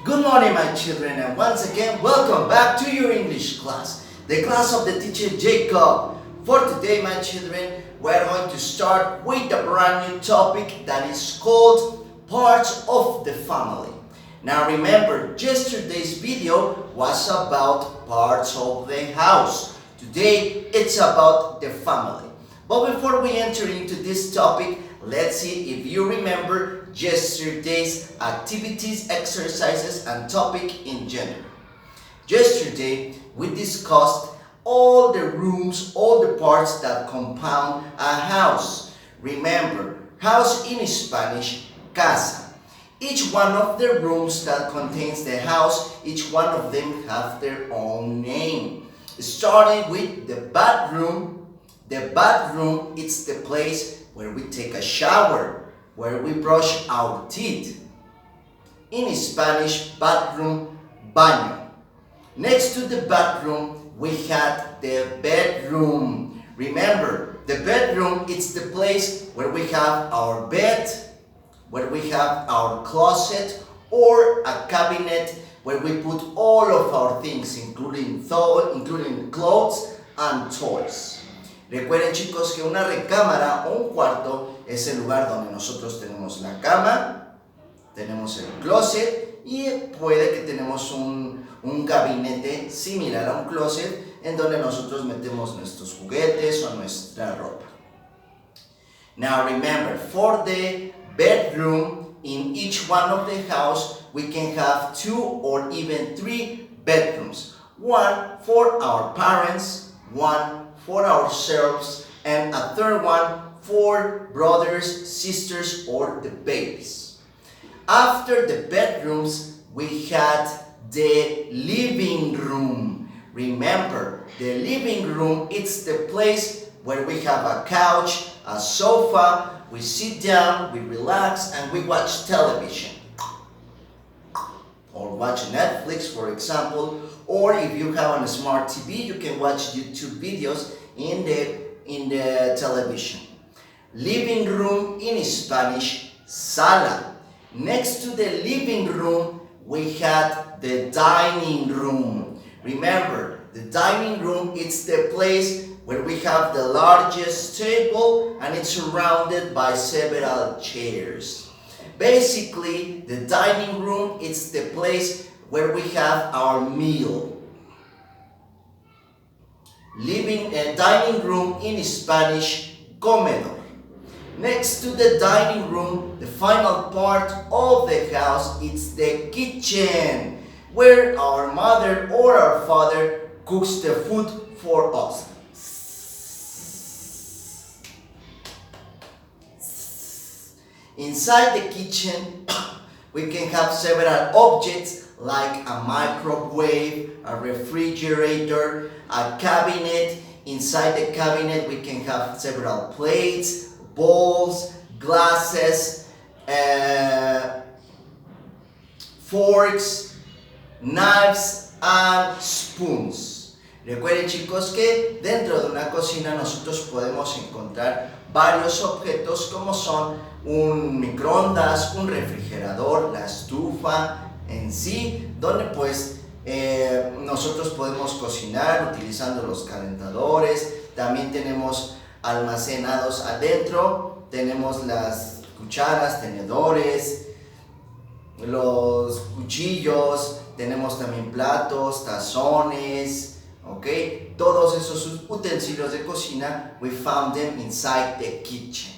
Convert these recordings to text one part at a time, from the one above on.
Good morning, my children, and once again, welcome back to your English class, the class of the teacher Jacob. For today, my children, we're going to start with a brand new topic that is called parts of the family. Now remember, yesterday's video was about parts of the house. Today, it's about the family. But before we enter into this topic, let's see if you remember yesterday's activities, exercises, and topic in general. Yesterday, we discussed all the rooms, all the parts that compound a house. Remember, house in Spanish, casa. Each one of the rooms that contains the house, each one of them have their own name. Starting with the bathroom. The bathroom, it's the place where we take a shower, where we brush our teeth. In Spanish, bathroom, baño. Next to the bathroom, we had the bedroom. Remember, the bedroom, it's the place where we have our bed, where we have our closet, or a cabinet where we put all of our things, including clothes and toys. Recuerden, chicos, que una recámara o un cuarto es el lugar donde nosotros tenemos la cama, tenemos el closet y puede que tenemos un gabinete similar a un closet en donde nosotros metemos nuestros juguetes o nuestra ropa. Now remember, for the bedroom, in each one of the house, we can have 2 or even 3 bedrooms. One for our parents, one for ourselves, and a third one for brothers, sisters, or the babies. After the bedrooms, we had the living room. Remember, the living room, it's the place where we have a couch, a sofa, we sit down, we relax, and we watch television. Or watch Netflix, for example, or if you have a smart TV, you can watch YouTube videos in the television. Living room in Spanish, sala. Next to the living room, we had the dining room. Remember, the dining room, it's the place where we have the largest table and it's surrounded by several chairs. Basically, the dining room, it's the place where we have our meal. Dining room in Spanish, comedor. Next to the dining room, the final part of the house, it's the kitchen, where our mother or our father cooks the food for us. Inside the kitchen, we can have several objects like a microwave, a refrigerator, a cabinet. Inside the cabinet, we can have several plates, bowls, glasses, forks, knives, and spoons. Recuerden, chicos, que dentro de una cocina nosotros podemos encontrar varios objetos como son un microondas, un refrigerador, la estufa en sí, donde pues nosotros podemos cocinar utilizando los calentadores. También tenemos almacenados adentro, tenemos las cucharas, tenedores, los cuchillos, tenemos también platos, tazones. Okay, todos esos utensilios de cocina, we found them inside the kitchen.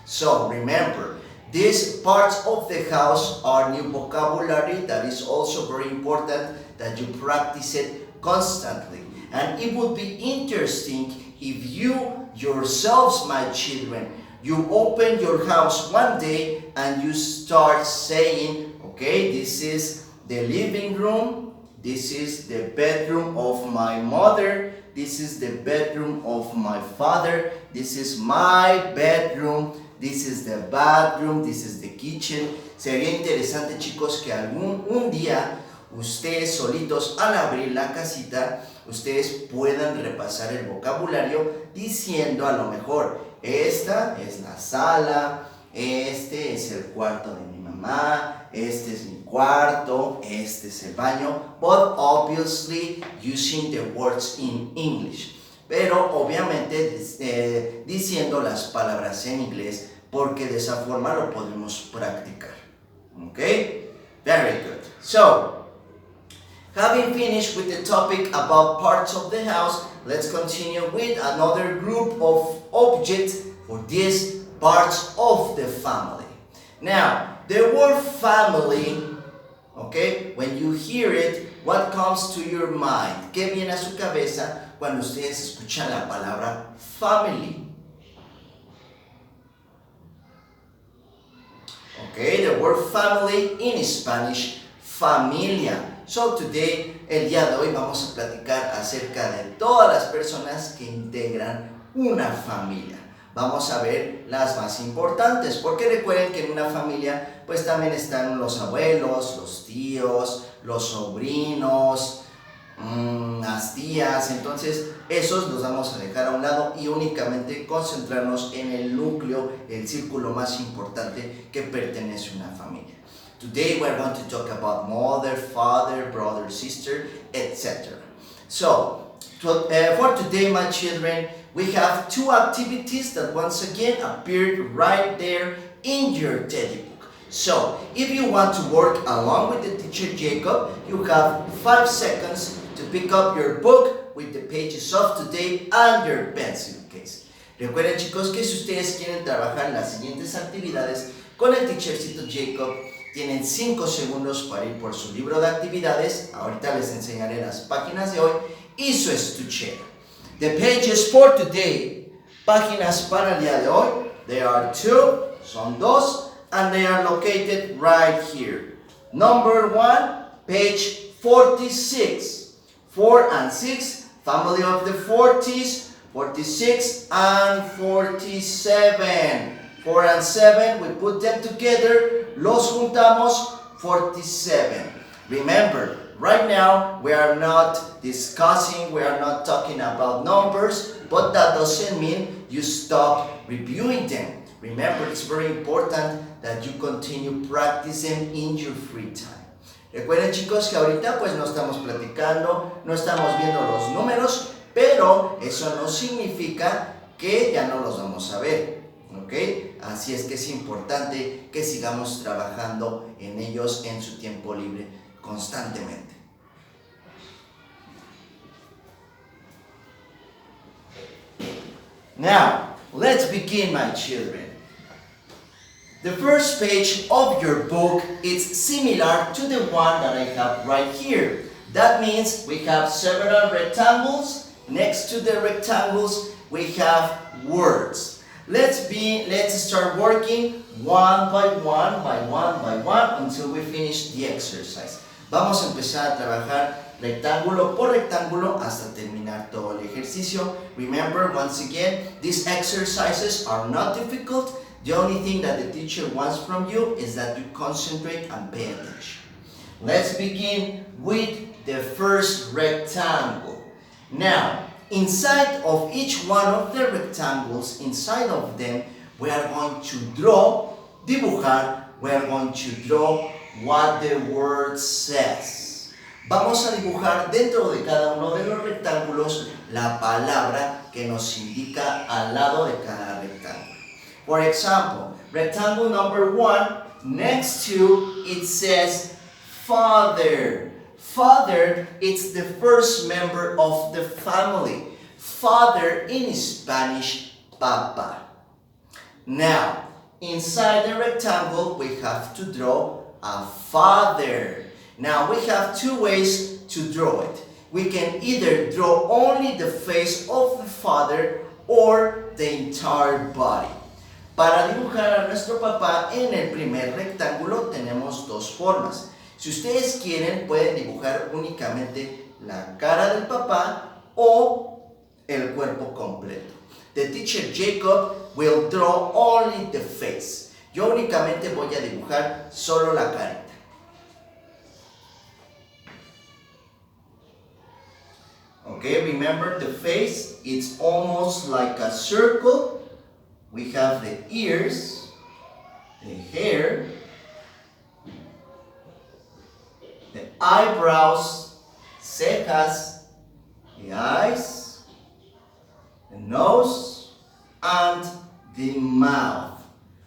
So remember, these parts of the house are new vocabulary that is also very important that you practice it constantly. And it would be interesting if you yourselves, my children, you open your house one day and you start saying, okay, this is the living room, this is the bedroom of my mother, this is the bedroom of my father, this is my bedroom, this is the bathroom, this is the kitchen. Sería interesante, chicos, que un día ustedes solitos al abrir la casita, ustedes puedan repasar el vocabulario diciendo a lo mejor, esta es la sala, este es el cuarto de mi mamá. mamá, este es mi cuarto, este es el baño, but obviously using the words in English. Pero obviamente diciendo las palabras en inglés, porque de esa forma lo podemos practicar. Okay? Very good. So, having finished with the topic about parts of the house, let's continue with another group of objects for these parts of the family. Now, the word family, okay, when you hear it, what comes to your mind? ¿Qué viene a su cabeza cuando ustedes escuchan la palabra family? Okay, the word family in Spanish, familia. So today, el día de hoy vamos a platicar acerca de todas las personas que integran una familia. Vamos a ver las más importantes, porque recuerden que en una familia pues también están los abuelos, los tíos, los sobrinos, las tías. Entonces esos los vamos a dejar a un lado y únicamente concentrarnos en el núcleo, el círculo más importante que pertenece a una familia. Today we're going to talk about mother, father, brother, sister, etc. So, for today, my children, we have two activities that once again appeared right there in your teddy book. So, if you want to work along with the teacher Jacob, you have 5 seconds to pick up your book with the pages of today and your pencil case. Recuerden, chicos, que si ustedes quieren trabajar las siguientes actividades con el teachercito Jacob, tienen 5 segundos para ir por su libro de actividades. Ahorita les enseñaré las páginas de hoy y su estuchera. The pages for today, páginas para el día de hoy, there are 2, son 2, and they are located right here. Number 1, page 46. 4 and 6, family of the 40s, 46 and 47. 4 and 7, we put them together, los juntamos, 47. Remember, right now we are not discussing, we are not talking about numbers, but that doesn't mean you stop reviewing them. Remember, it's very important that you continue practicing in your free time. Recuerden, chicos, que ahorita pues no estamos platicando, no estamos viendo los números, pero eso no significa que ya no los vamos a ver. ¿Ok? Así es que es importante que sigamos trabajando en ellos en su tiempo libre constantemente. Now, let's begin, my children. The first page of your book is similar to the one that I have right here. That means we have several rectangles. Next to the rectangles, we have words. Let's start working one by one until we finish the exercise. Vamos a empezar a trabajar rectángulo por rectángulo hasta terminar todo el ejercicio. Remember, once again, these exercises are not difficult. The only thing that the teacher wants from you is that you concentrate and pay attention. Let's begin with the first rectangle. Now, inside of each one of the rectangles, inside of them, we are going to draw, dibujar, we are going to draw what the word says. Vamos a dibujar dentro de cada uno de los rectángulos la palabra que nos indica al lado de cada rectángulo. For example, rectangle number 1, next to it says father. Father, it's the first member of the family. Father in Spanish, papa. Now, inside the rectangle, we have to draw a father. Now, we have 2 ways to draw it. We can either draw only the face of the father or the entire body. Para dibujar a nuestro papá en el primer rectángulo tenemos 2 formas. Si ustedes quieren, pueden dibujar únicamente la cara del papá o el cuerpo completo. The teacher Jacob will draw only the face. Yo únicamente voy a dibujar solo la carita. Okay, remember the face, it's almost like a circle. We have the ears, the hair, eyebrows, cejas, the eyes, the nose, and the mouth.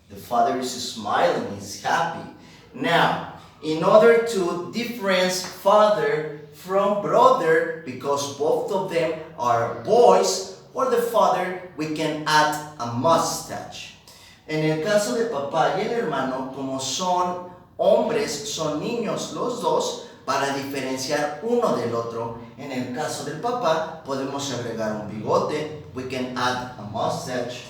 The father is smiling, he's happy. Now, in order to differentiate father from brother, because both of them are boys, for the father, we can add a mustache. En el caso de papá y el hermano, como son hombres, son niños los dos, para diferenciar uno del otro. En el caso del papá, podemos agregar un bigote. We can add a mustache.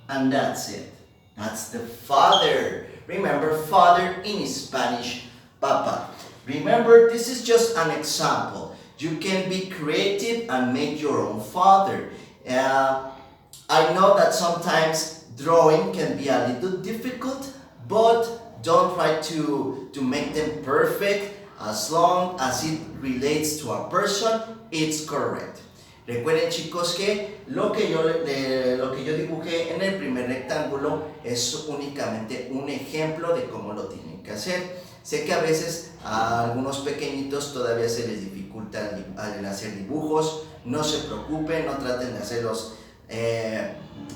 And that's it. That's the father. Remember, father in Spanish, papa. Remember, this is just an example. You can be creative and make your own father. I know that sometimes drawing can be a little difficult, but don't try to make them perfect. As long as it relates to a person, it's correct. Recuerden, chicos, que lo que yo dibujé en el primer rectángulo es únicamente un ejemplo de cómo lo tienen que hacer. Sé que a veces a algunos pequeñitos todavía se les dificulta al hacer dibujos. No se preocupen, no traten de hacerlos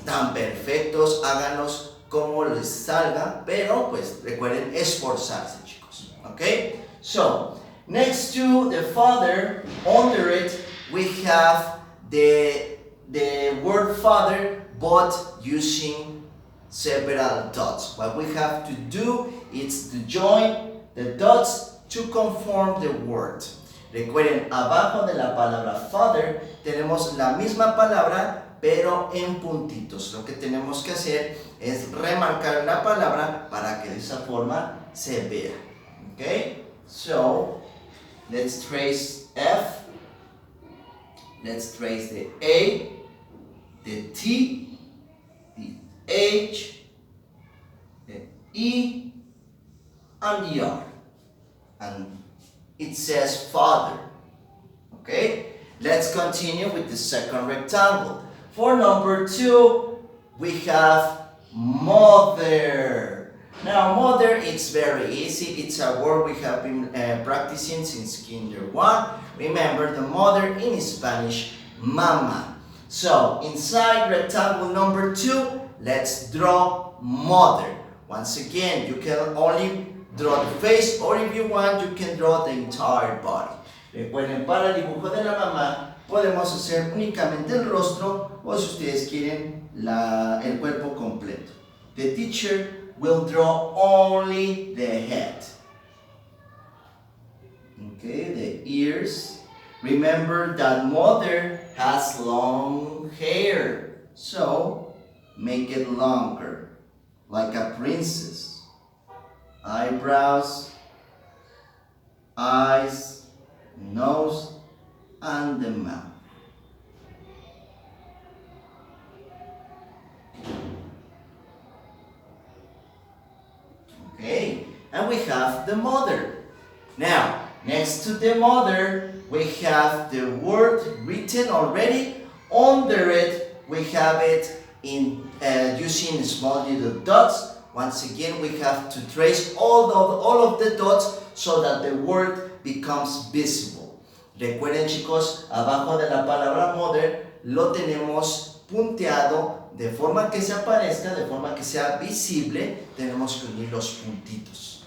tan perfectos, háganlos como les salga, pero pues recuerden esforzarse, chicos. Okay? So, next to the father, under it, we have the word father, but using several dots. What we have to do is to join the dots to conform the word. Recuerden, abajo de la palabra father tenemos la misma palabra, pero en puntitos. Lo que tenemos que hacer es remarcar la palabra para que de esa forma se vea. Okay? So, let's trace F. Let's trace the A, the T, the H, the E, and the R. And it says father. Okay? Let's continue with the second rectangle. For number 2, we have mother. Now, mother, it's very easy. It's a word we have been practicing since kinder 1. Remember, the mother in Spanish, mama. So, inside rectangle number 2, let's draw mother. Once again, you can only draw the face, or if you want, you can draw the entire body. Recuerden, para el dibujo de la mamá, podemos hacer únicamente el rostro, o si ustedes quieren, el cuerpo completo. The teacher will draw only the head. Okay, the ears. Remember that mother has long hair, so make it longer, like a princess. Eyebrows, eyes, nose, and the mouth. Okay, and we have the mother. Now, next to the mother, we have the word written already. Under it, we have it in using small little dots. Once again, we have to trace all of the dots so that the word becomes visible. Recuerden, chicos, abajo de la palabra mother lo tenemos punteado de forma que se aparezca, de forma que sea visible. Tenemos que unir los puntitos.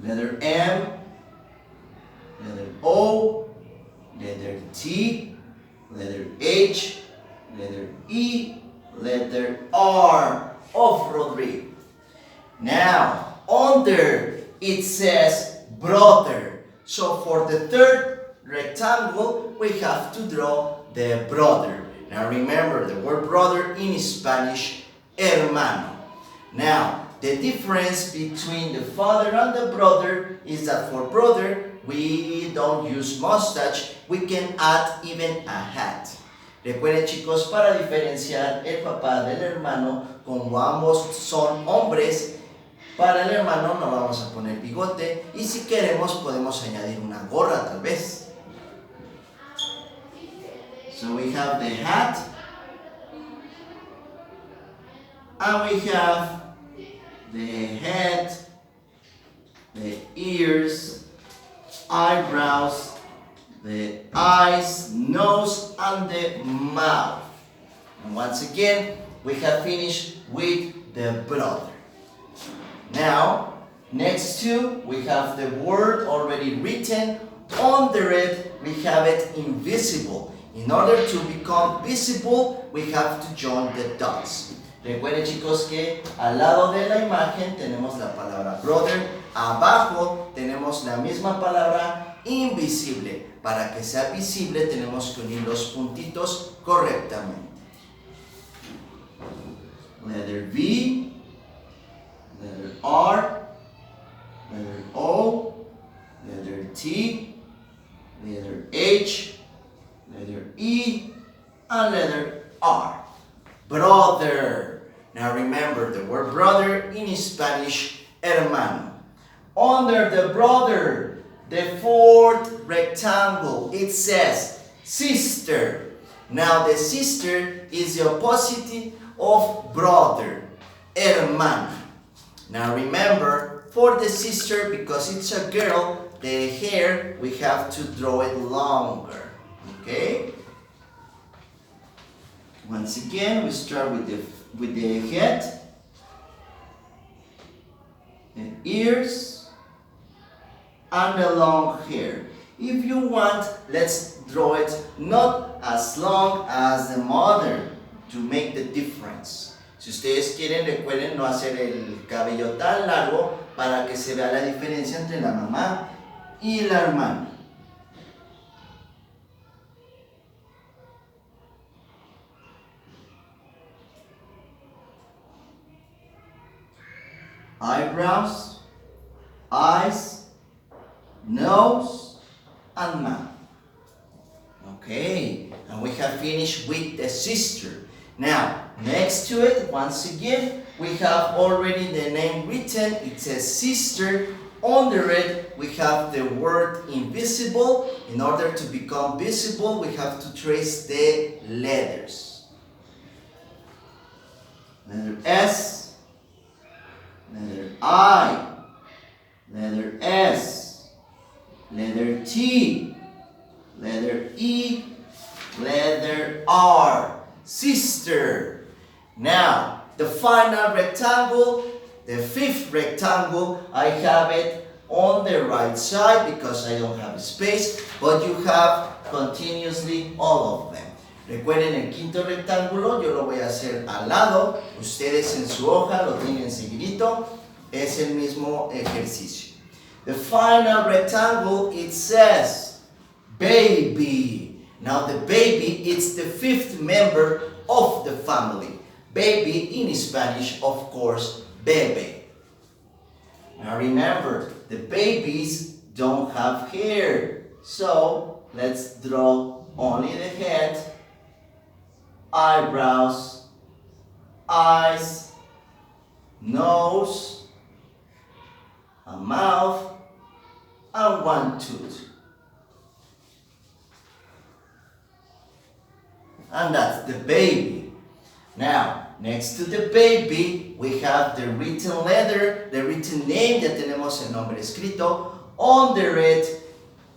Letter M, letter O, letter T, letter H, letter E, letter R of Rodrigo. Now, under it says brother. So for the third rectangle, we have to draw the brother. Now remember, the word brother in Spanish, hermano. Now, the difference between the father and the brother is that for brother, we don't use mustache, we can add even a hat. Recuerden, chicos, para diferenciar el papá del hermano, como ambos son hombres, para el hermano no vamos a poner bigote, y si queremos podemos añadir una gorra tal vez. So we have the hat, And we have the head, the ears, eyebrows, the eyes, nose, and the mouth. And once again, we have finished with the brother. Now, next to, we have the word already written. Under it, we have it invisible. In order to become visible, we have to join the dots. Recuerden, chicos, que al lado de la imagen tenemos la palabra brother, abajo tenemos la misma palabra invisible. Para que sea visible tenemos que unir los puntitos correctamente. Letter B, letter R, letter O, letter T, letter H, letter E, and letter R. Brother. Now remember the word brother in Spanish, hermano. Under the brother, the fourth rectangle, it says sister. Now the sister is the opposite of brother, hermana. Now remember, for the sister, because it's a girl, the hair, we have to draw it longer. Okay? Once again, we start with the head, the ears, and the long hair. If you want, let's draw it not as long as the mother to make the difference. Si ustedes quieren, recuerden no hacer el cabello tan largo para que se vea la diferencia entre la mamá y la hermana. Eyebrows, eyes, nose, and mouth. Okay, and we have finished with the sister. Now, next to it, once again, we have already the name written. It says sister. Under it, we have the word invisible. In order to become visible, we have to trace the letters. Letter S, letter I, letter S, letter T, letter E, letter R. Sister. Now, the final rectangle, the fifth rectangle, I have it on the right side because I don't have space, but you have continuously all of them. Recuerden el quinto rectángulo, yo lo voy a hacer al lado, ustedes en su hoja lo tienen seguidito, es el mismo ejercicio. The final rectangle, it says baby. Now the baby, it's the fifth member of the family. Baby in Spanish, of course, bebe. Now remember, the babies don't have hair. So let's draw only the head, eyebrows, eyes, nose, a mouth, and one tooth. And that's the baby. Now, next to the baby, we have the written letter, the written name, ya tenemos el nombre escrito. Under it,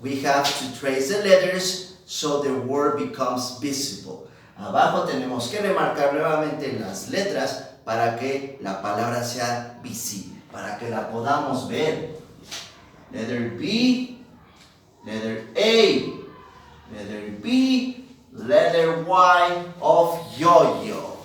we have to trace the letters so the word becomes visible. Abajo tenemos que remarcar nuevamente las letras para que la palabra sea visible, para que la podamos ver. Letter B, letter A, letter B, letter Y of yo-yo.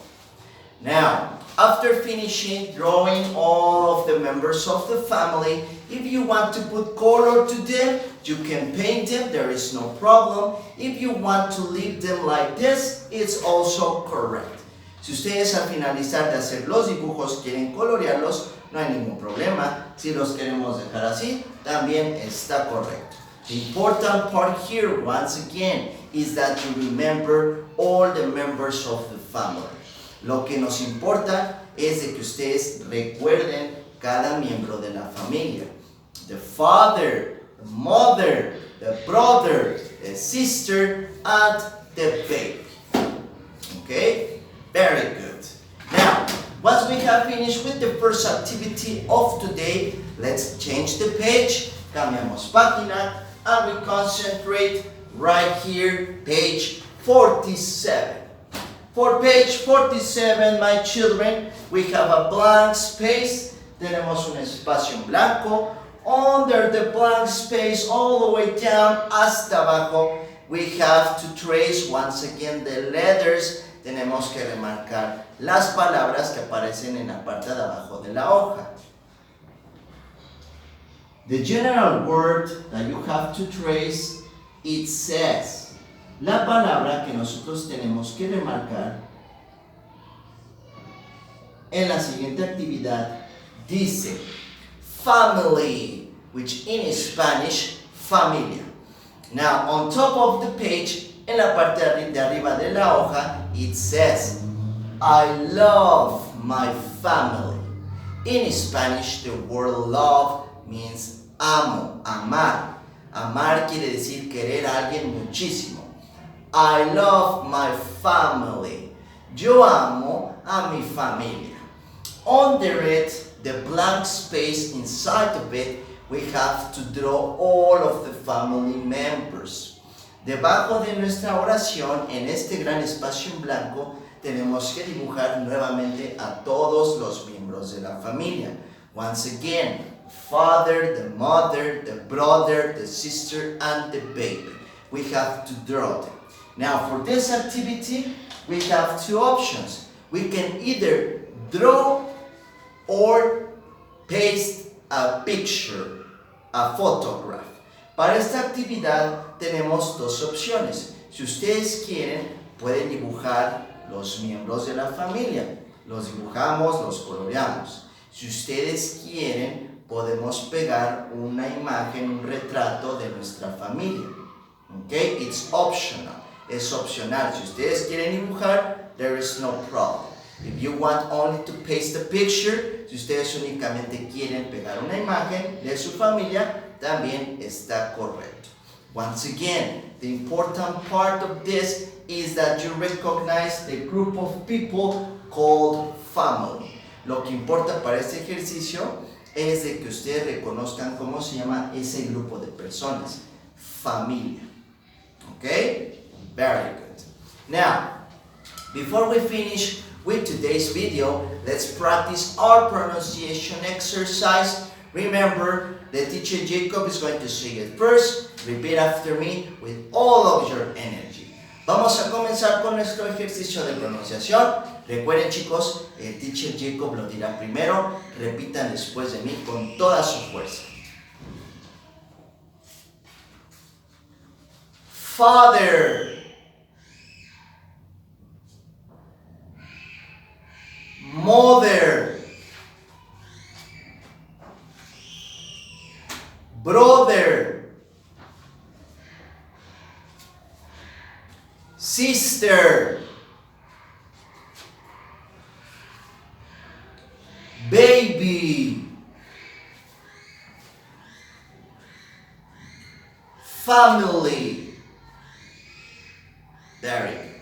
Now, after finishing drawing all of the members of the family, if you want to put color to them, you can paint them, there is no problem. If you want to leave them like this, it's also correct. Si ustedes al finalizar de hacer los dibujos quieren colorearlos, no hay ningún problema. Si los queremos dejar así, también está correcto. The important part here, once again, is that you remember all the members of the family. Lo que nos importa es de que ustedes recuerden cada miembro de la familia. The father, the mother, the brother, the sister, and the baby. Okay? Very good. Now, what have finished with the first activity of today, let's change the page. Cambiamos página and we concentrate right here, page 47. For page 47, my children, we have a blank space. Tenemos un espacio en blanco. Under the blank space, all the way down hasta abajo, we have to trace once again the letters. Tenemos que remarcar las palabras que aparecen en la parte de abajo de la hoja. The general word that you have to trace, it says. La palabra que nosotros tenemos que remarcar en la siguiente actividad dice family, which in Spanish, familia. Now, on top of the page, en la parte de arriba de la hoja, it says, I love my family. In Spanish, the word love means amo, amar. Amar quiere decir querer a alguien muchísimo. I love my family. Yo amo a mi familia. Under it, the blank space inside of it, we have to draw all of the family members. Debajo de nuestra oración, en este gran espacio en blanco, tenemos que dibujar nuevamente a todos los miembros de la familia. Once again, father, the mother, the brother, the sister, and the baby. We have to draw them. Now, for this activity, we have two options. We can either draw or paste a picture, a photograph. Para esta actividad tenemos dos opciones. Si ustedes quieren, pueden dibujar los miembros de la familia. Los dibujamos, los coloreamos. Si ustedes quieren, podemos pegar una imagen, un retrato de nuestra familia. Okay? It's optional. Es opcional. Si ustedes quieren dibujar, there is no problem. If you want only to paste a picture, si ustedes únicamente quieren pegar una imagen de su familia, también está correcto. Once again, the important part of this is that you recognize the group of people called family. Lo que importa para este ejercicio es de que ustedes reconozcan cómo se llama ese grupo de personas. Familia. Okay? Very good. Now, before we finish with today's video, let's practice our pronunciation exercise. Remember, the teacher Jacob is going to say it first. Repeat after me with all of your energy. Vamos a comenzar con nuestro ejercicio de pronunciación. Recuerden, chicos, el teacher Jacob lo dirá primero. Repitan después de mí con toda su fuerza. Father. Mother. Brother. Sister. Baby. Family. Very good.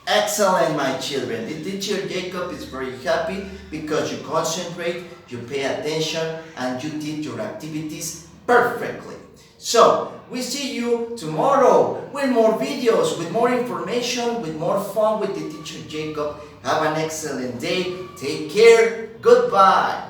Excellent, my children. The teacher Jacob is very happy because you concentrate, you pay attention, and you did your activities perfectly. So, we see you tomorrow with more videos, with more information, with more fun with the teacher Jacob. Have an excellent day. Take care. Goodbye.